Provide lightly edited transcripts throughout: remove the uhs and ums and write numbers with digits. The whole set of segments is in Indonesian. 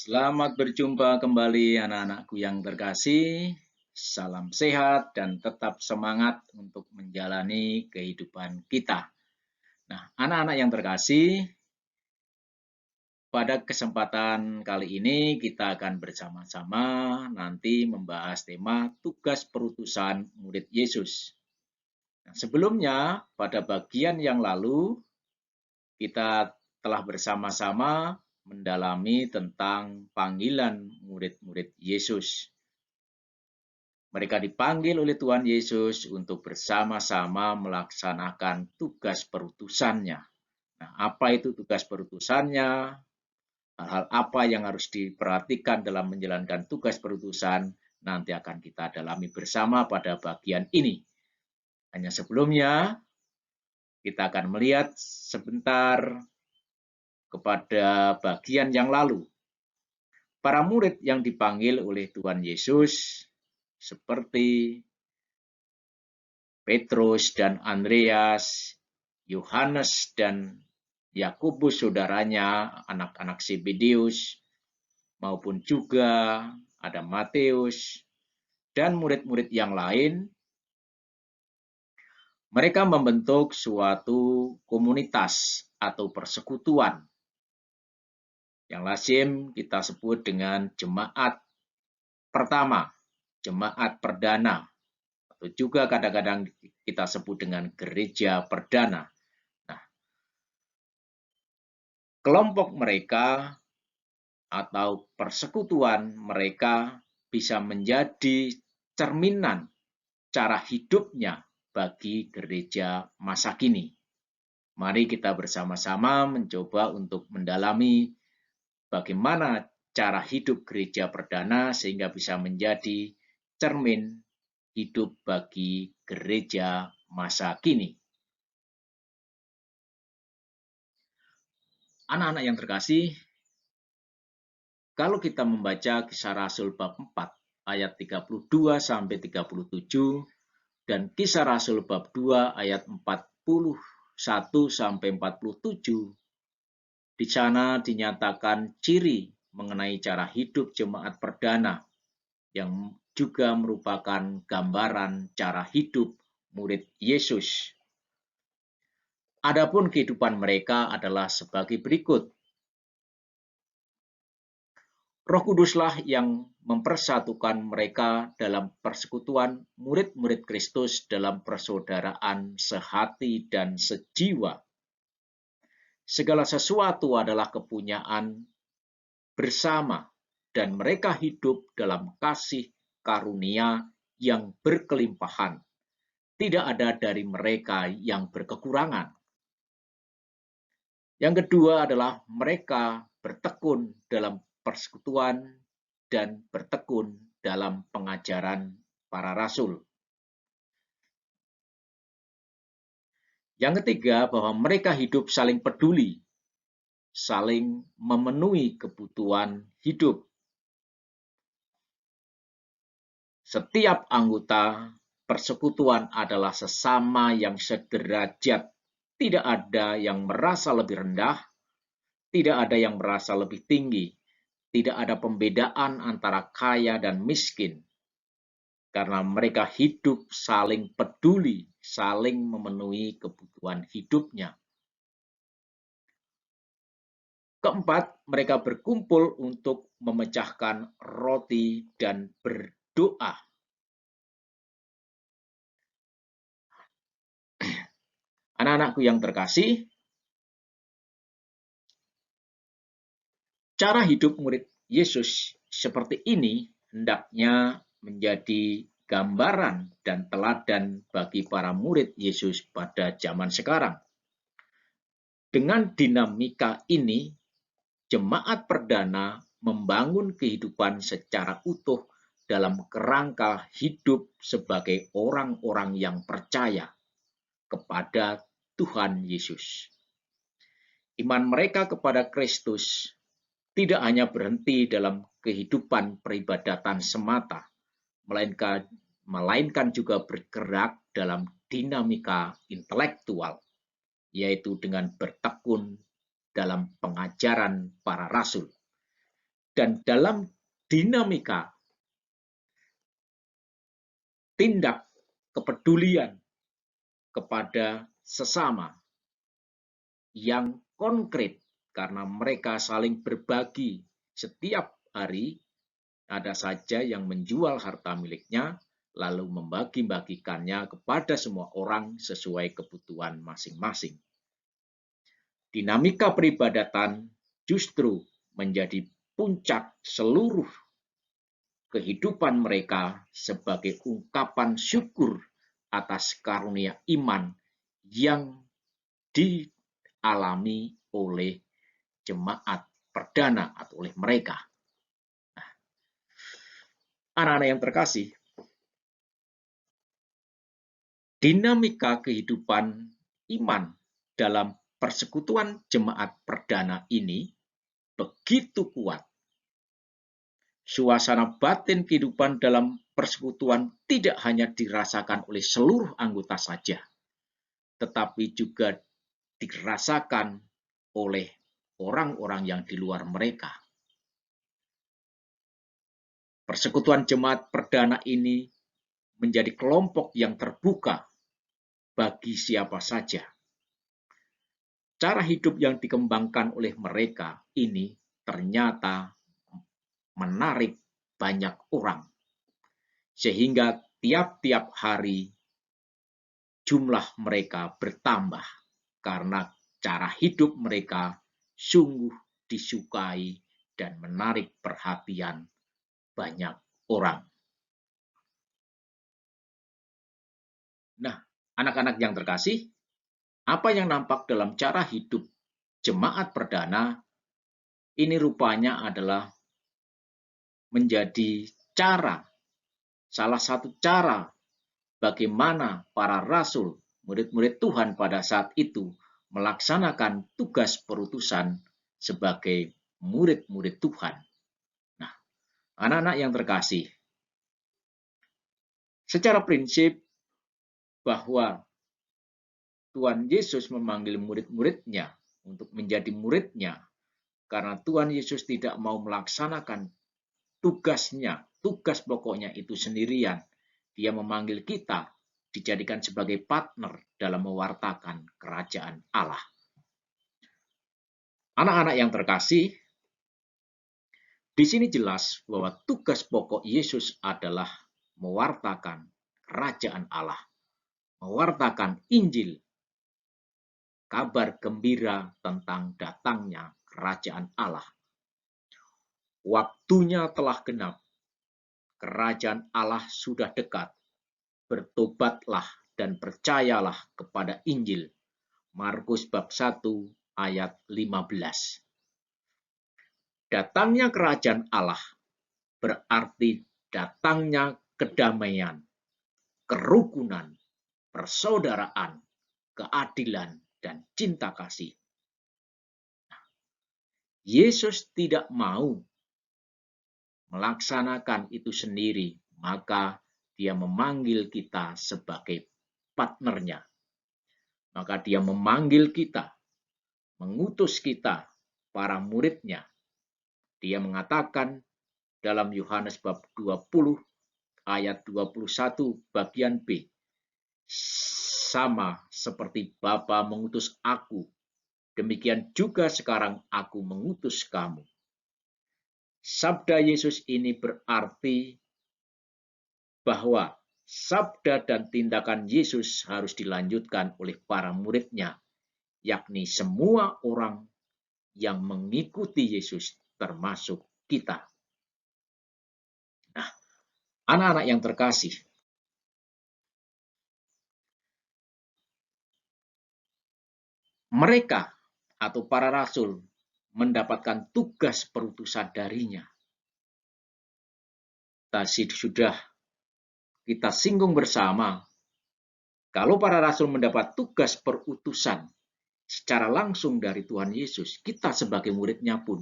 Selamat berjumpa kembali anak-anakku yang terkasih. Salam sehat dan tetap semangat untuk menjalani kehidupan kita. Nah, anak-anak yang terkasih, pada kesempatan kali ini kita akan bersama-sama nanti membahas tema tugas perutusan murid Yesus. Nah, sebelumnya, pada bagian yang lalu, kita telah bersama-sama mendalami tentang panggilan murid-murid Yesus. Mereka dipanggil oleh Tuhan Yesus untuk bersama-sama melaksanakan tugas perutusannya. Nah, apa itu tugas perutusannya? Hal-hal apa yang harus diperhatikan dalam menjalankan tugas perutusan? Nanti akan kita dalami bersama pada bagian ini. Hanya sebelumnya, kita akan melihat sebentar kepada bagian yang lalu. Para murid yang dipanggil oleh Tuhan Yesus seperti Petrus dan Andreas, Yohanes dan Yakobus saudaranya, anak-anak Zebedeus, maupun juga ada Matius dan murid-murid yang lain. Mereka membentuk suatu komunitas atau persekutuan yang lazim kita sebut dengan jemaat pertama, jemaat perdana, atau juga kadang-kadang kita sebut dengan gereja perdana. Nah, kelompok mereka atau persekutuan mereka bisa menjadi cerminan cara hidupnya bagi gereja masa kini. Mari kita bersama-sama mencoba untuk mendalami bagaimana cara hidup gereja perdana sehingga bisa menjadi cermin hidup bagi gereja masa kini. Anak-anak yang terkasih, kalau kita membaca Kisah Rasul bab 4 ayat 32 sampai 37 dan Kisah Rasul bab 2 ayat 41 sampai 47, di sana dinyatakan ciri mengenai cara hidup jemaat perdana yang juga merupakan gambaran cara hidup murid Yesus. Adapun kehidupan mereka adalah sebagai berikut. Roh Kuduslah yang mempersatukan mereka dalam persekutuan murid-murid Kristus dalam persaudaraan sehati dan sejiwa. Segala sesuatu adalah kepunyaan bersama dan mereka hidup dalam kasih karunia yang berkelimpahan. Tidak ada dari mereka yang berkekurangan. Yang kedua adalah mereka bertekun dalam persekutuan dan bertekun dalam pengajaran para rasul. Yang ketiga, bahwa mereka hidup saling peduli, saling memenuhi kebutuhan hidup. Setiap anggota persekutuan adalah sesama yang sederajat. Tidak ada yang merasa lebih rendah, tidak ada yang merasa lebih tinggi. Tidak ada pembedaan antara kaya dan miskin, karena mereka hidup saling peduli, saling memenuhi kebutuhan hidupnya. Keempat, mereka berkumpul untuk memecahkan roti dan berdoa. Anak-anakku yang terkasih, cara hidup murid Yesus seperti ini hendaknya menjadi gambaran dan teladan bagi para murid Yesus pada zaman sekarang. Dengan dinamika ini, jemaat perdana membangun kehidupan secara utuh dalam kerangka hidup sebagai orang-orang yang percaya kepada Tuhan Yesus. Iman mereka kepada Kristus tidak hanya berhenti dalam kehidupan peribadatan semata, melainkan juga bergerak dalam dinamika intelektual, yaitu dengan bertekun dalam pengajaran para rasul. dan dalam dinamika tindak kepedulian kepada sesama yang konkret karena mereka saling berbagi setiap hari. Ada saja yang menjual harta miliknya lalu membagi-bagikannya kepada semua orang sesuai kebutuhan masing-masing. Dinamika peribadatan justru menjadi puncak seluruh kehidupan mereka sebagai ungkapan syukur atas karunia iman yang dialami oleh jemaat perdana atau oleh mereka. Anak-anak yang terkasih, dinamika kehidupan iman dalam persekutuan jemaat perdana ini begitu kuat. Suasana batin kehidupan dalam persekutuan tidak hanya dirasakan oleh seluruh anggota saja, tetapi juga dirasakan oleh orang-orang yang di luar mereka. Persekutuan jemaat perdana ini menjadi kelompok yang terbuka bagi siapa saja. Cara hidup yang dikembangkan oleh mereka ini ternyata menarik banyak orang, sehingga tiap-tiap hari jumlah mereka bertambah karena cara hidup mereka sungguh disukai dan menarik perhatian banyak orang. Nah, anak-anak yang terkasih, apa yang nampak dalam cara hidup jemaat perdana ini rupanya adalah menjadi salah satu cara bagaimana para rasul, murid-murid Tuhan pada saat itu melaksanakan tugas perutusan sebagai murid-murid Tuhan. Nah, anak-anak yang terkasih, secara prinsip bahwa Tuhan Yesus memanggil murid-muridnya untuk menjadi muridnya karena Tuhan Yesus tidak mau melaksanakan tugasnya, tugas pokoknya itu sendirian. Dia memanggil kita dijadikan sebagai partner dalam mewartakan kerajaan Allah. Anak-anak yang terkasih, di sini jelas bahwa tugas pokok Yesus adalah mewartakan kerajaan Allah, mewartakan Injil, kabar gembira tentang datangnya kerajaan Allah. Waktunya telah genap, kerajaan Allah sudah dekat. Bertobatlah dan percayalah kepada Injil. Markus bab 1 ayat 15. Datangnya kerajaan Allah berarti datangnya kedamaian, kerukunan, persaudaraan, keadilan, dan cinta kasih. Yesus tidak mau melaksanakan itu sendiri, maka dia memanggil kita sebagai partnernya. Maka dia memanggil kita, mengutus kita, para muridnya. Dia mengatakan dalam Yohanes bab 20 ayat 21 bagian B, sama seperti Bapa mengutus aku, demikian juga sekarang aku mengutus kamu. Sabda Yesus ini berarti bahwa sabda dan tindakan Yesus harus dilanjutkan oleh para muridnya, yakni semua orang yang mengikuti Yesus termasuk kita. Nah, anak-anak yang terkasih, mereka atau para rasul mendapatkan tugas perutusan darinya. Tadi sudah kita singgung bersama, kalau para rasul mendapat tugas perutusan secara langsung dari Tuhan Yesus, kita sebagai muridnya pun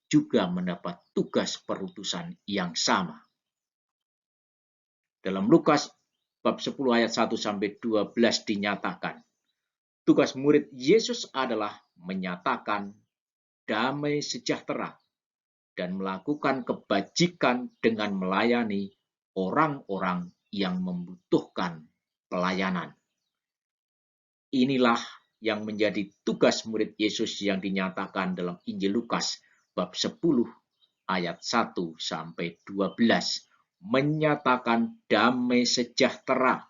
juga mendapat tugas perutusan yang sama. Dalam Lukas bab 10 ayat 1-12 dinyatakan, tugas murid Yesus adalah menyatakan damai sejahtera dan melakukan kebajikan dengan melayani orang-orang yang membutuhkan pelayanan. Inilah yang menjadi tugas murid Yesus yang dinyatakan dalam Injil Lukas bab 10 ayat 1 sampai 12, menyatakan damai sejahtera,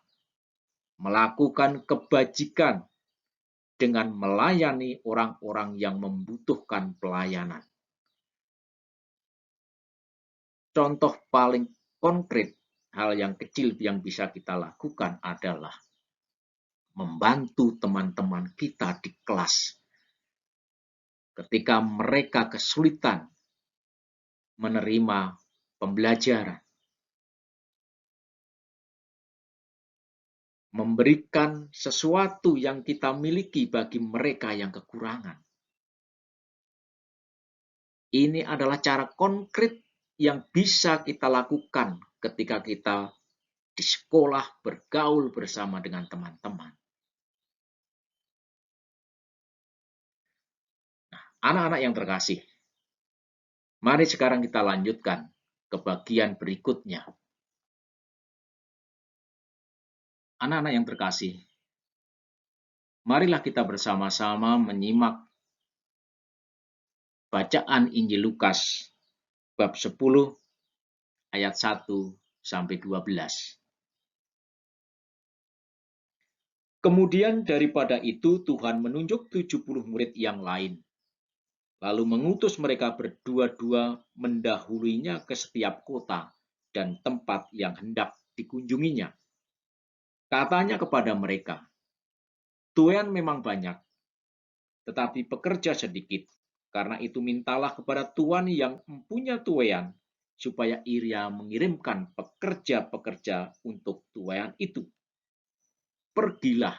melakukan kebajikan dengan melayani orang-orang yang membutuhkan pelayanan. Contoh paling konkret hal yang kecil yang bisa kita lakukan adalah membantu teman-teman kita di kelas ketika mereka kesulitan menerima pembelajaran, memberikan sesuatu yang kita miliki bagi mereka yang kekurangan. Ini adalah cara konkret yang bisa kita lakukan ketika kita di sekolah bergaul bersama dengan teman-teman. Nah, anak-anak yang terkasih, mari sekarang kita lanjutkan ke bagian berikutnya. Anak-anak yang terkasih, marilah kita bersama-sama menyimak bacaan Injil Lukas bab 10 ayat 1 sampai 12. Kemudian daripada itu Tuhan menunjuk 70 murid yang lain, lalu mengutus mereka berdua-dua mendahuluinya ke setiap kota dan tempat yang hendak dikunjunginya. Katanya kepada mereka, tuaian memang banyak, tetapi pekerja sedikit. Karena itu mintalah kepada Tuhan yang mempunyai tuaian, supaya ia mengirimkan pekerja-pekerja untuk tuaian itu. Pergilah,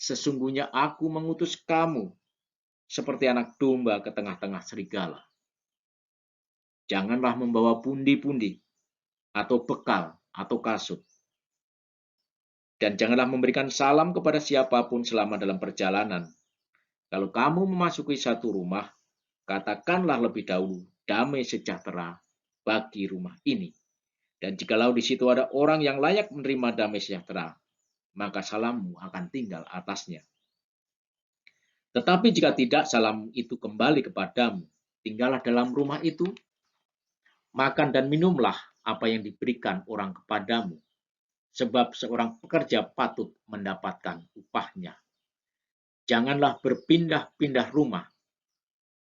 sesungguhnya aku mengutus kamu seperti anak domba ke tengah-tengah serigala. Janganlah membawa pundi-pundi, atau bekal, atau kasut. Dan janganlah memberikan salam kepada siapapun selama dalam perjalanan. Kalau kamu memasuki satu rumah, katakanlah lebih dahulu, damai sejahtera bagi rumah ini. Dan jikalau di situ ada orang yang layak menerima damai sejahtera, maka salammu akan tinggal atasnya. Tetapi jika tidak, salam itu kembali kepadamu. Tinggallah dalam rumah itu, makan dan minumlah apa yang diberikan orang kepadamu, sebab seorang pekerja patut mendapatkan upahnya. Janganlah berpindah-pindah rumah.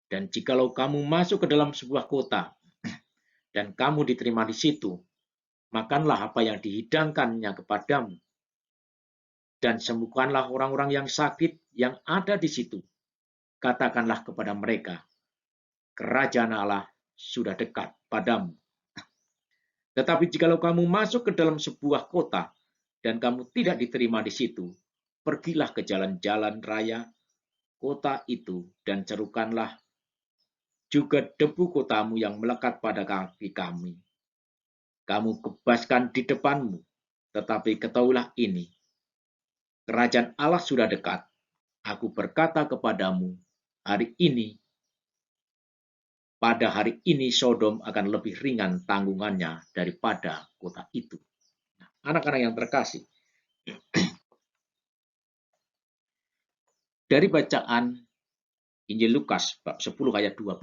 Dan jikalau kamu masuk ke dalam sebuah kota, dan kamu diterima di situ, makanlah apa yang dihidangkannya kepadamu, dan sembuhkanlah orang-orang yang sakit yang ada di situ. Katakanlah kepada mereka, kerajaan Allah sudah dekat padamu. Tetapi jikalau kamu masuk ke dalam sebuah kota, dan kamu tidak diterima di situ, pergilah ke jalan-jalan raya kota itu, dan serukanlah juga debu kotamu yang melekat pada kaki kami. Kamu kebaskan di depanmu, tetapi ketahuilah ini, kerajaan Allah sudah dekat. Aku berkata kepadamu, pada hari ini Sodom akan lebih ringan tanggungannya daripada kota itu. Nah, anak-anak yang terkasih, dari bacaan Injil Lukas bab 10 ayat 12.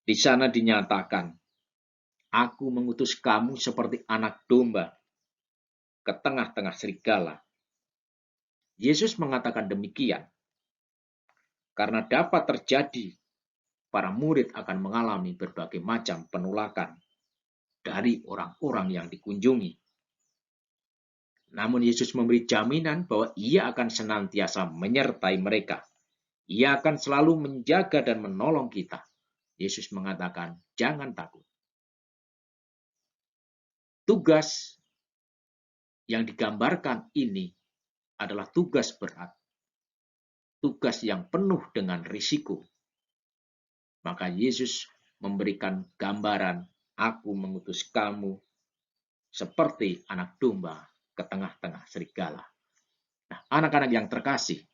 Di sana dinyatakan, aku mengutus kamu seperti anak domba ke tengah-tengah serigala. Yesus mengatakan demikian karena dapat terjadi para murid akan mengalami berbagai macam penolakan dari orang-orang yang dikunjungi. Namun Yesus memberi jaminan bahwa ia akan senantiasa menyertai mereka. Ia akan selalu menjaga dan menolong kita. Yesus mengatakan, jangan takut. Tugas yang digambarkan ini adalah tugas berat. Tugas yang penuh dengan risiko. Maka Yesus memberikan gambaran, aku mengutus kamu seperti anak domba ke tengah-tengah serigala. Nah, anak-anak yang terkasih,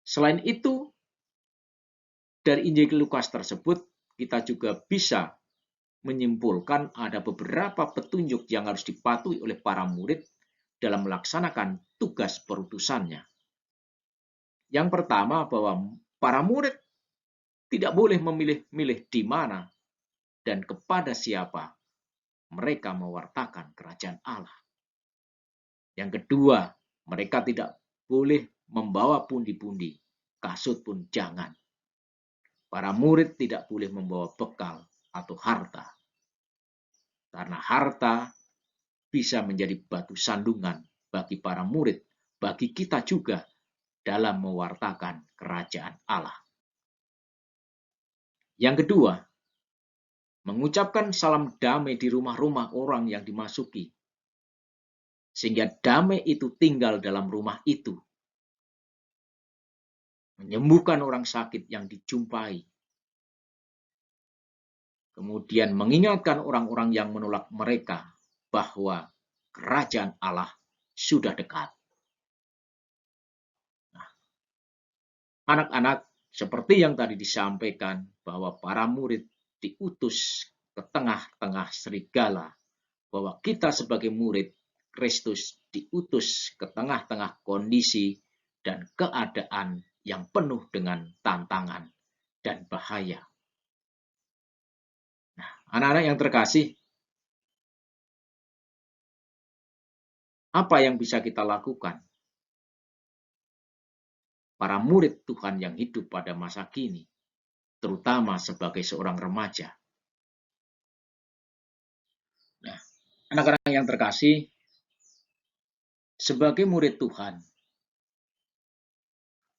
selain itu, dari Injil Lukas tersebut kita juga bisa menyimpulkan ada beberapa petunjuk yang harus dipatuhi oleh para murid dalam melaksanakan tugas perutusannya. Yang pertama, bahwa para murid tidak boleh memilih-milih di mana dan kepada siapa mereka mewartakan kerajaan Allah. Yang kedua, mereka tidak boleh membawa pundi-pundi, kasut pun jangan. Para murid tidak boleh membawa bekal atau harta. Karena harta bisa menjadi batu sandungan bagi para murid, bagi kita juga dalam mewartakan kerajaan Allah. Yang kedua, mengucapkan salam damai di rumah-rumah orang yang dimasuki, sehingga damai itu tinggal dalam rumah itu. Menyembuhkan orang sakit yang dijumpai. Kemudian mengingatkan orang-orang yang menolak mereka bahwa kerajaan Allah sudah dekat. Nah, anak-anak, seperti yang tadi disampaikan bahwa para murid diutus ke tengah-tengah serigala, bahwa kita sebagai murid Kristus diutus ke tengah-tengah kondisi dan keadaan yang penuh dengan tantangan dan bahaya. Nah, anak-anak yang terkasih, apa yang bisa kita lakukan? Para murid Tuhan yang hidup pada masa kini, terutama sebagai seorang remaja. Nah, anak-anak yang terkasih, sebagai murid Tuhan,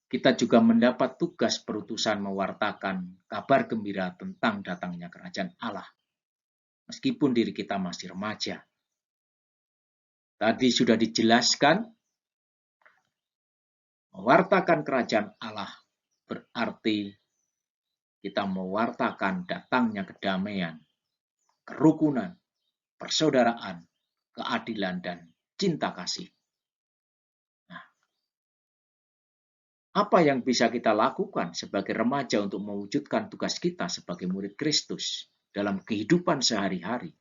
kita juga mendapat tugas perutusan mewartakan kabar gembira tentang datangnya kerajaan Allah. Meskipun diri kita masih remaja. Tadi sudah dijelaskan, mewartakan kerajaan Allah berarti kita mewartakan datangnya kedamaian, kerukunan, persaudaraan, keadilan, dan cinta kasih. Nah, apa yang bisa kita lakukan sebagai remaja untuk mewujudkan tugas kita sebagai murid Kristus dalam kehidupan sehari-hari,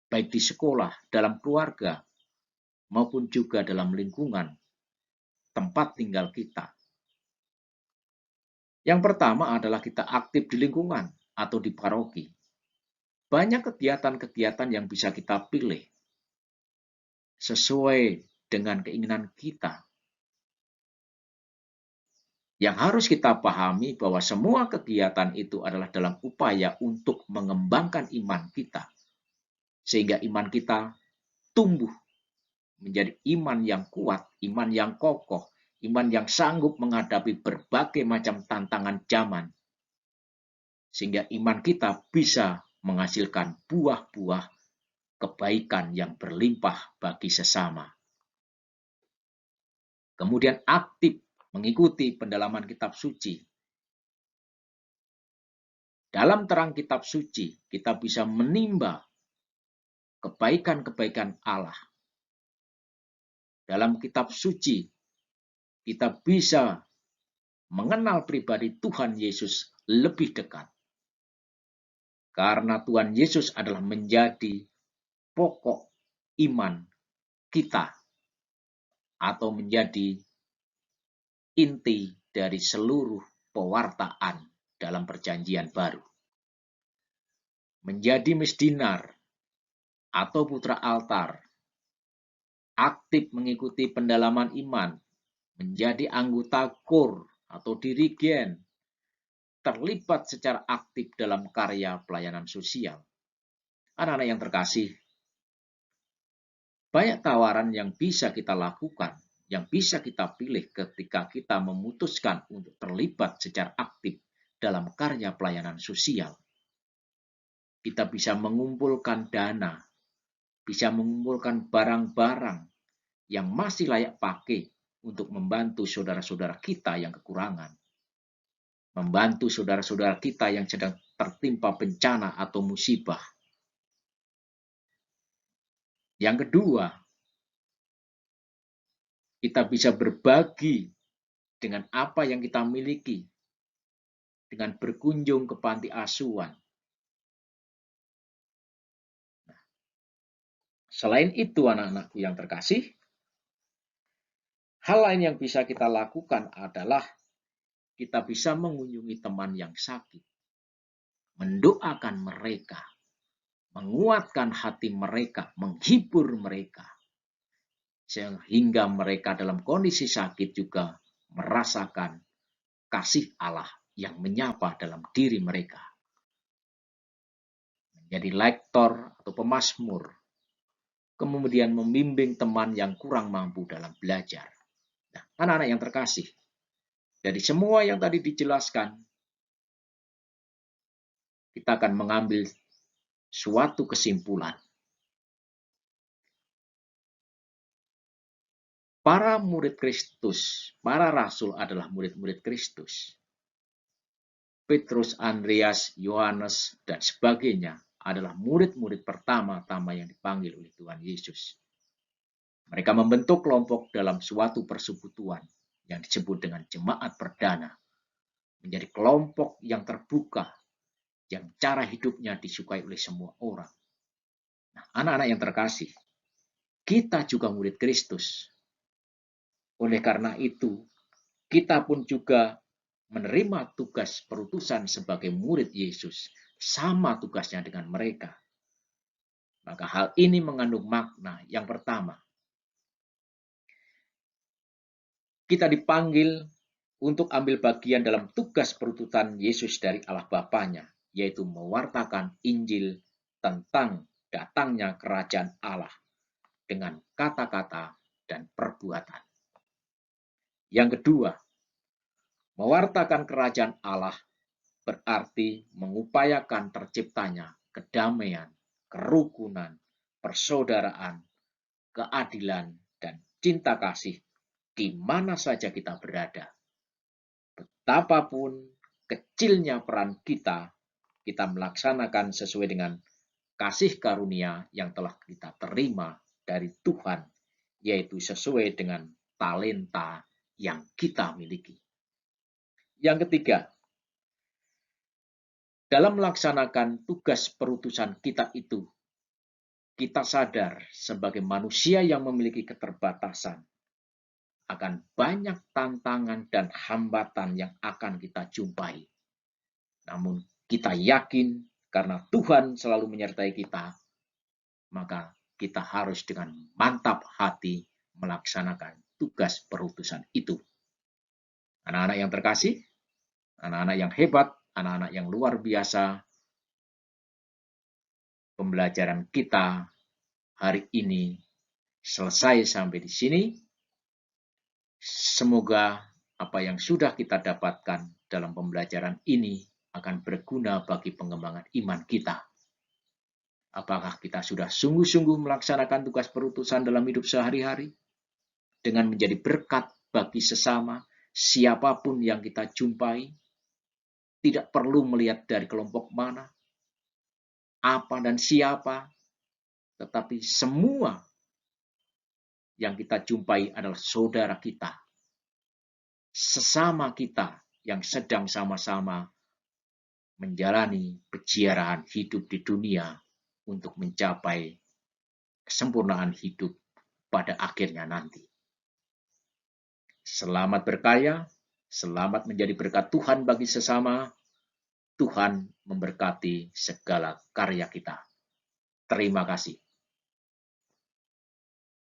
baik di sekolah, dalam keluarga, maupun juga dalam lingkungan tempat tinggal kita? Yang pertama adalah kita aktif di lingkungan atau di paroki. Banyak kegiatan-kegiatan yang bisa kita pilih sesuai dengan keinginan kita. Yang harus kita pahami bahwa semua kegiatan itu adalah dalam upaya untuk mengembangkan iman kita, sehingga iman kita tumbuh menjadi iman yang kuat, iman yang kokoh, iman yang sanggup menghadapi berbagai macam tantangan zaman, sehingga iman kita bisa menghasilkan buah-buah kebaikan yang berlimpah bagi sesama. Kemudian aktif mengikuti pendalaman kitab suci. Dalam terang kitab suci, kita bisa menimba kebaikan-kebaikan Allah. Dalam kitab suci, kita bisa mengenal pribadi Tuhan Yesus lebih dekat. Karena Tuhan Yesus adalah menjadi pokok iman kita atau menjadi inti dari seluruh pewartaan dalam perjanjian baru. Menjadi misdinar atau putra altar, aktif mengikuti pendalaman iman, menjadi anggota KOR atau dirigen, terlibat secara aktif dalam karya pelayanan sosial. Anak-anak yang terkasih, banyak tawaran yang bisa kita lakukan, yang bisa kita pilih ketika kita memutuskan untuk terlibat secara aktif dalam karya pelayanan sosial. Kita bisa mengumpulkan dana, bisa mengumpulkan barang-barang yang masih layak pakai untuk membantu saudara-saudara kita yang kekurangan. Membantu saudara-saudara kita yang sedang tertimpa bencana atau musibah. Yang kedua, kita bisa berbagi dengan apa yang kita miliki dengan berkunjung ke panti asuhan. Selain itu, anak-anakku yang terkasih, hal lain yang bisa kita lakukan adalah kita bisa mengunjungi teman yang sakit, mendoakan mereka, menguatkan hati mereka, menghibur mereka, sehingga mereka dalam kondisi sakit juga merasakan kasih Allah yang menyapa dalam diri mereka. Menjadi lektor atau pemazmur, kemudian membimbing teman yang kurang mampu dalam belajar. Nah, anak-anak yang terkasih, dari semua yang tadi dijelaskan, kita akan mengambil suatu kesimpulan. Para murid Kristus, para rasul adalah murid-murid Kristus. Petrus, Andreas, Yohanes, dan sebagainya adalah murid-murid pertama-tama yang dipanggil oleh Tuhan Yesus. Mereka membentuk kelompok dalam suatu persekutuan yang disebut dengan jemaat perdana, menjadi kelompok yang terbuka, yang cara hidupnya disukai oleh semua orang. Nah, anak-anak yang terkasih, kita juga murid Kristus. Oleh karena itu, kita pun juga menerima tugas perutusan sebagai murid Yesus, sama tugasnya dengan mereka. Maka hal ini mengandung makna yang pertama. Kita dipanggil untuk ambil bagian dalam tugas perutusan Yesus dari Allah Bapanya, yaitu mewartakan Injil tentang datangnya kerajaan Allah dengan kata-kata dan perbuatan. Yang kedua, mewartakan kerajaan Allah berarti mengupayakan terciptanya kedamaian, kerukunan, persaudaraan, keadilan, dan cinta kasih di mana saja kita berada. Betapapun kecilnya peran kita melaksanakan sesuai dengan kasih karunia yang telah kita terima dari Tuhan, yaitu sesuai dengan talenta yang kita miliki. Yang ketiga, dalam melaksanakan tugas perutusan kita itu, kita sadar sebagai manusia yang memiliki keterbatasan akan banyak tantangan dan hambatan yang akan kita jumpai. Namun kita yakin karena Tuhan selalu menyertai kita, maka kita harus dengan mantap hati melaksanakan tugas perutusan itu. Anak-anak yang terkasih, anak-anak yang hebat, anak-anak yang luar biasa, pembelajaran kita hari ini selesai sampai di sini. Semoga apa yang sudah kita dapatkan dalam pembelajaran ini akan berguna bagi pengembangan iman kita. Apakah kita sudah sungguh-sungguh melaksanakan tugas perutusan dalam hidup sehari-hari dengan menjadi berkat bagi sesama, siapapun yang kita jumpai, tidak perlu melihat dari kelompok mana, apa dan siapa, tetapi semua yang kita jumpai adalah saudara kita, sesama kita yang sedang sama-sama menjalani peziarahan hidup di dunia untuk mencapai kesempurnaan hidup pada akhirnya nanti. Selamat berkarya, selamat menjadi berkat Tuhan bagi sesama. Tuhan memberkati segala karya kita. Terima kasih.